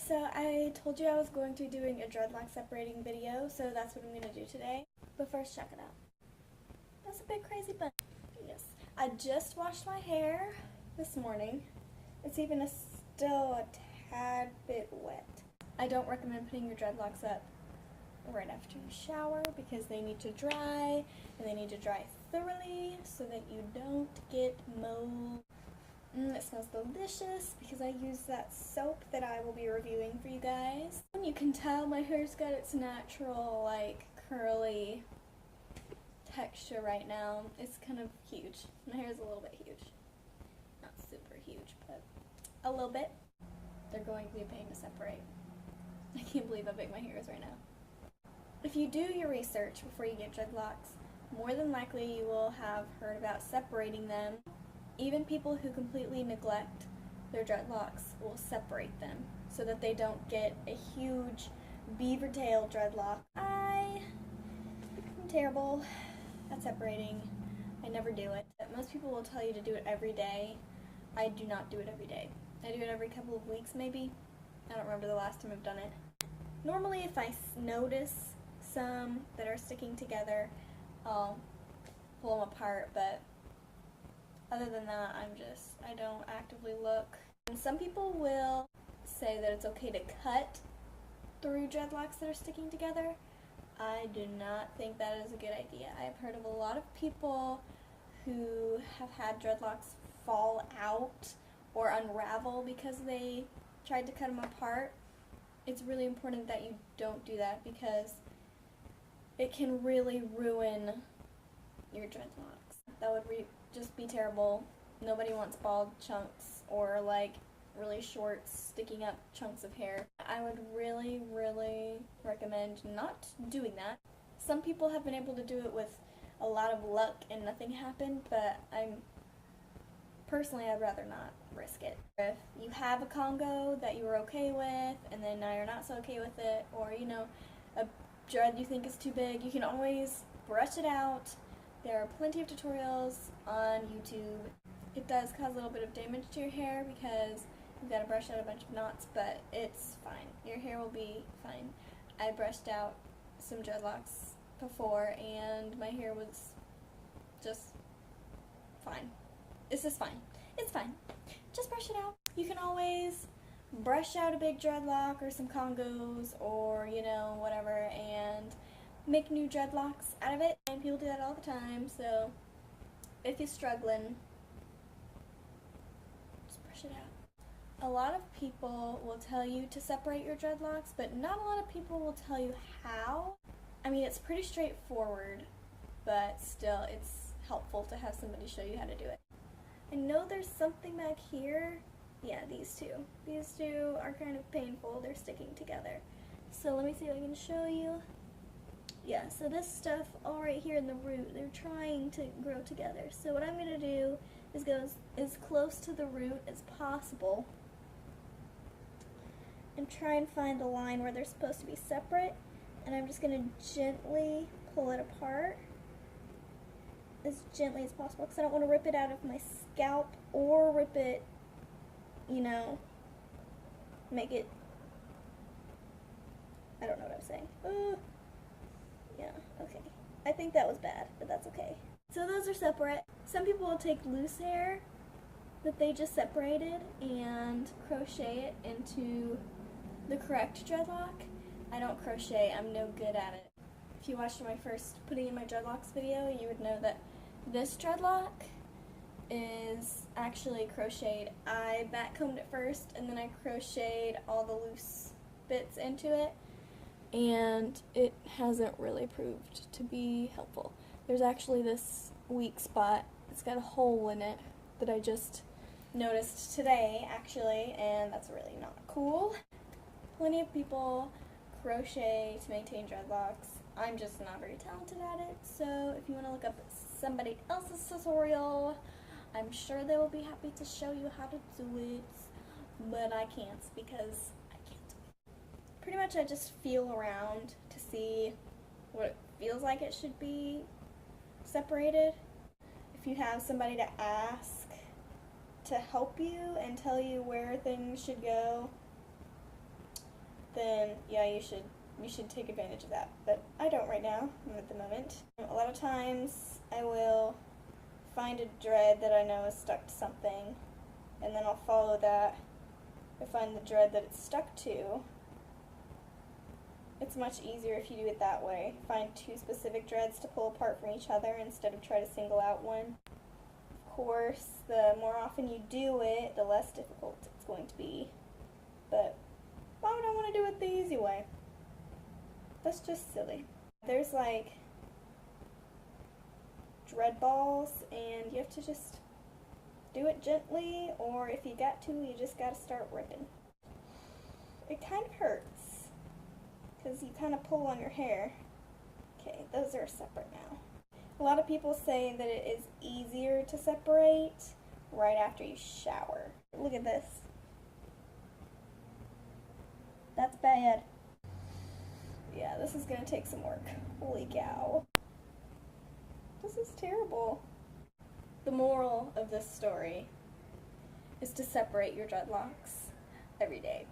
So I told you I was going to be doing a dreadlock separating video, so that's what I'm going to do today. But first, check it out. That's a big crazy bun. Yes. I just washed my hair this morning. It's even still a tad bit wet. I don't recommend putting your dreadlocks up right after you shower because they need to dry, and they need to dry thoroughly so that you don't get mold. It smells delicious because I use that soap that I will be reviewing for you guys. And you can tell my hair's got its natural, like, curly texture right now. It's kind of huge. My hair's a little bit huge. Not super huge, but a little bit. They're going to be a pain to separate. I can't believe how big my hair is right now. If you do your research before you get dreadlocks, more than likely you will have heard about separating them. Even people who completely neglect their dreadlocks will separate them so that they don't get a huge beaver tail dreadlock. I'm terrible at separating. I never do it. Most people will tell you to do it every day. I do not do it every day. I do it every couple of weeks maybe. I don't remember the last time I've done it. Normally if I notice some that are sticking together, I'll pull them apart, but other than that, I don't actively look. And some people will say that it's okay to cut through dreadlocks that are sticking together. I do not think that is a good idea. I've heard of a lot of people who have had dreadlocks fall out or unravel because they tried to cut them apart. It's really important that you don't do that because it can really ruin your dreadlocks. That would just be terrible. Nobody wants bald chunks or like really short sticking up chunks of hair. I would really recommend not doing that. Some people have been able to do it with a lot of luck and nothing happened, but personally I'd rather not risk it. If you have a Congo that you were okay with and then now you're not so okay with it, or you know, a dread you think is too big, you can always brush it out. There are plenty of tutorials on YouTube. It does cause a little bit of damage to your hair because you've got to brush out a bunch of knots, but it's fine. Your hair will be fine. I brushed out some dreadlocks before and my hair was just fine. It's just fine. It's fine. Just brush it out. You can always brush out a big dreadlock or some Congos or, you know, whatever, and make new dreadlocks out of it. And people do that all the time, so if you're struggling, just brush it out. A lot of people will tell you to separate your dreadlocks, but not a lot of people will tell you how. I mean, it's pretty straightforward, but still, it's helpful to have somebody show you how to do it. I know there's something back here. Yeah, these two. These two are kind of painful. They're sticking together. So let me see if I can show you. Yeah, so this stuff all right here in the root, they're trying to grow together. So what I'm going to do is go as close to the root as possible and try and find the line where they're supposed to be separate. And I'm just going to gently pull it apart as gently as possible because I don't want to rip it out of my scalp or rip it, you know, make it, I don't know what I'm saying. Yeah, okay. I think that was bad, but that's okay. So those are separate. Some people will take loose hair that they just separated and crochet it into the correct dreadlock. I don't crochet, I'm no good at it. If you watched my first putting in my dreadlocks video, you would know that this dreadlock is actually crocheted. I back combed it first and then I crocheted all the loose bits into it, and it hasn't really proved to be helpful. There's actually this weak spot. It's got a hole in it that I just noticed today, actually, and that's really not cool. Plenty of people crochet to maintain dreadlocks. I'm just not very talented at it, so if you want to look up somebody else's tutorial, I'm sure they will be happy to show you how to do it, but I can't because pretty much I just feel around to see what it feels like it should be separated. If you have somebody to ask to help you and tell you where things should go, then yeah, you should take advantage of that. But I don't right now, at the moment. A lot of times I will find a dread that I know is stuck to something, and then I'll follow that. I find the dread that it's stuck to. It's much easier if you do it that way. Find two specific dreads to pull apart from each other instead of try to single out one. Of course, the more often you do it, the less difficult it's going to be. But why would I want to do it the easy way? That's just silly. There's like dread balls, and you have to just do it gently, or if you got to, you just gotta start ripping. It kind of hurts, because you kind of pull on your hair. Okay, those are separate now. A lot of people say that it is easier to separate right after you shower. Look at this. That's bad. Yeah, this is gonna take some work. Holy cow. This is terrible. The moral of this story is to separate your dreadlocks every day.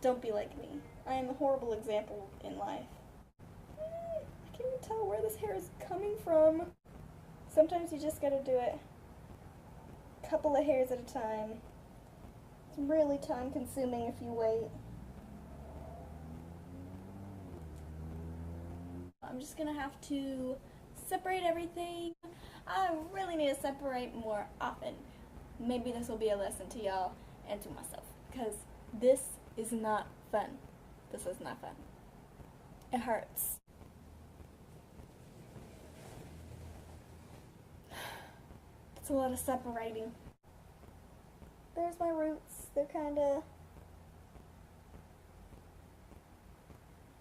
Don't be like me. I am a horrible example in life. I can't even tell where this hair is coming from. Sometimes you just gotta do it a couple of hairs at a time. It's really time consuming if you wait. I'm just gonna have to separate everything. I really need to separate more often. Maybe this will be a lesson to y'all and to myself, because this is not fun. This is not fun. It hurts. It's a lot of separating. There's my roots. They're kind of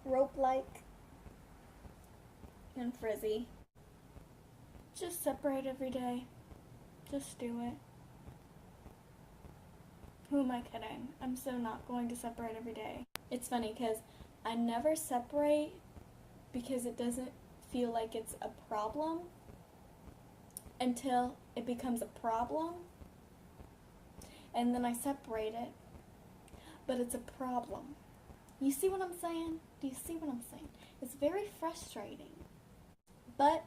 rope-like and frizzy. Just separate every day. Just do it. Who am I kidding? I'm so not going to separate every day. It's funny because I never separate because it doesn't feel like it's a problem until it becomes a problem, and then I separate it, but it's a problem. You see what I'm saying? Do you see what I'm saying? It's very frustrating, but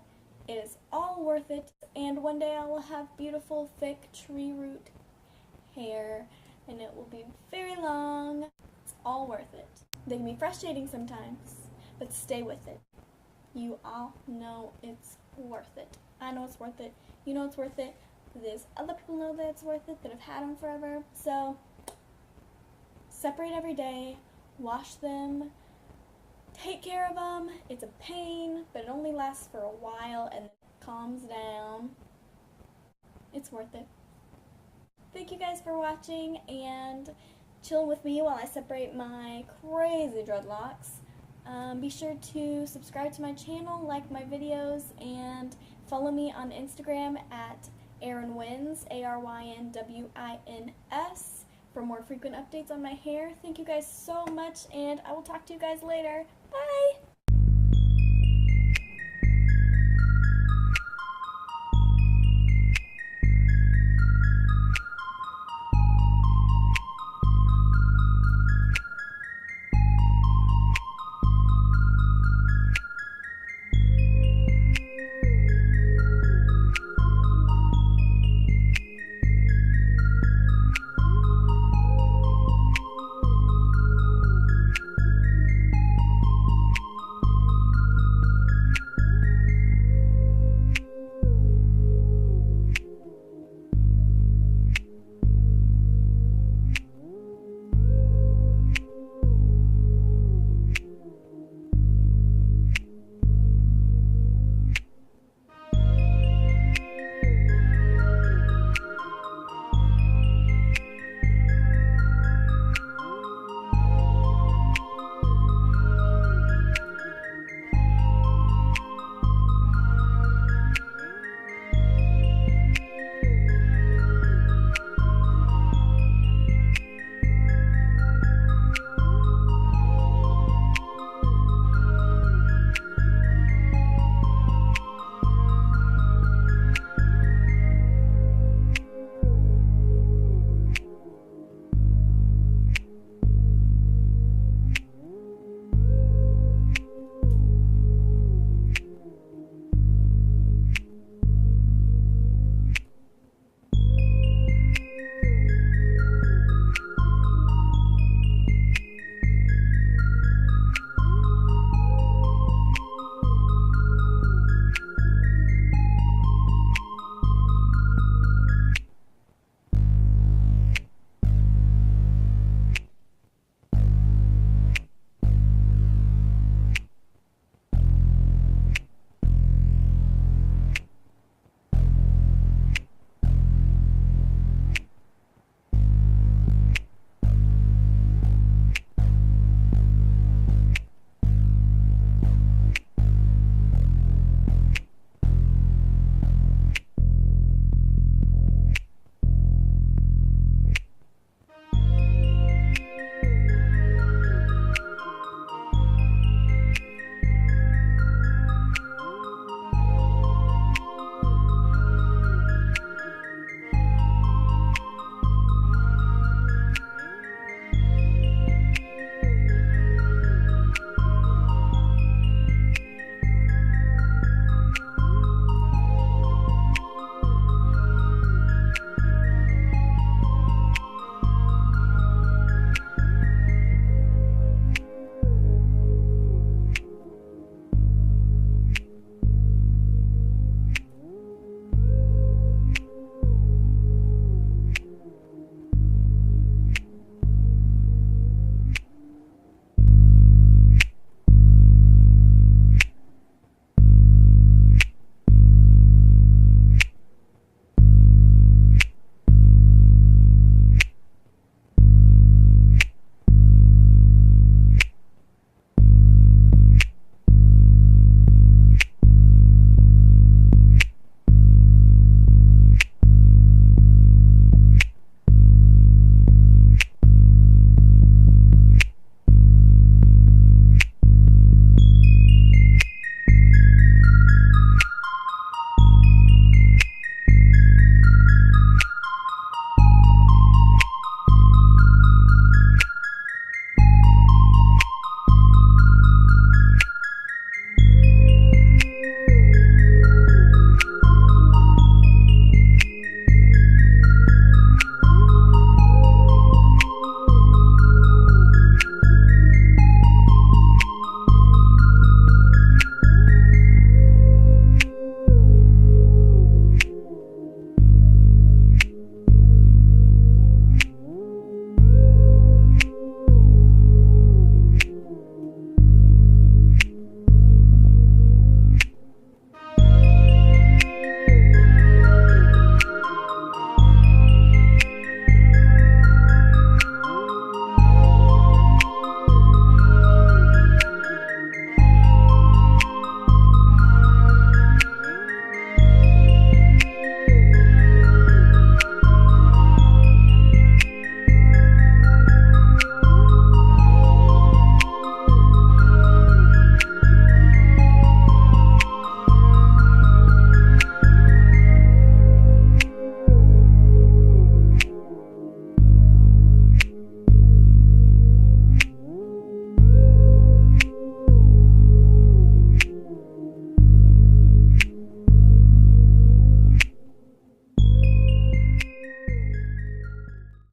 it is all worth it, and one day I will have beautiful, thick tree root hair, and it will be very long. It's all worth it. They can be frustrating sometimes, but stay with it. You all know it's worth it. I know it's worth it. You know it's worth it. There's other people know that it's worth it that have had them forever. So, separate every day, wash them, take care of them. It's a pain, but it only lasts for a while and then it calms down. It's worth it. Thank you guys for watching and chill with me while I separate my crazy dreadlocks. Be sure to subscribe to my channel, like my videos, and follow me on Instagram at ArynWins, ArynWins, for more frequent updates on my hair. Thank you guys so much, and I will talk to you guys later. Bye!